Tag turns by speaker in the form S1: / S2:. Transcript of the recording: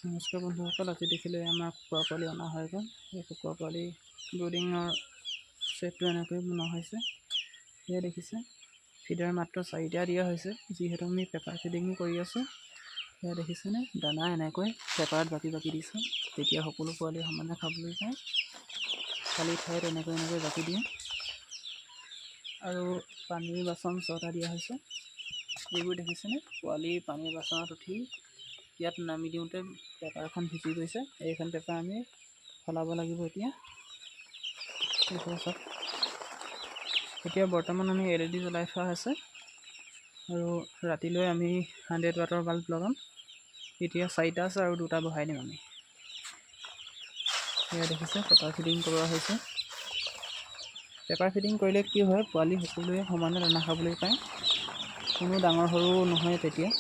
S1: নমস্কাৰ বন্ধুসকল, আজি দেখিলে আমাৰ কুকুৰা পোৱালি অনা হৈ গ'ল। এই কুকুৰা পোৱালি ব্ৰুডিঙৰ ছেটটো এনেকৈ বনোৱা হৈছে। সেয়া দেখিছে, ফিডাৰ মাত্ৰ 4টা দিয়া হৈছে, যিহেতু আমি পেপাৰ ফিডিং কৰি আছোঁ। সেয়া দেখিছেনে, দানা এনেকৈ পেপাৰত বাকি দিছোঁ, তেতিয়া সকলো পোৱালি সমানে খাবলৈ পায়। খালী ঠাইত এনেকৈ বাকি দিয়ে। আৰু পানীৰ বাচন 6টা দিয়া হৈছে। এইবোৰ দেখিছেনে, পোৱালি পানীৰ বাচনত উঠি ইয়াত নামি দিওঁতে পেপাৰখন ভিজি গৈছে। এইখন পেপাৰ আমি সলাব লাগিব এতিয়া। এতিয়া বৰ্তমান আমি LED জ্বলাই থোৱা আছে আৰু ৰাতিলৈ আমি 100 ৱাটৰ বাল্ব লগাম। এতিয়া 4টা আছে আৰু 2টা বহাই দিম আমি। এয়া দেখিছে, পেপাৰ ফিডিং কৰোৱা হৈছে। পেপাৰ ফিডিং কৰিলে কি হয়, পোৱালি সকলোৱে সমানে দানা খাবলৈ পায়, কোনো ডাঙৰ সৰু নহয় তেতিয়া।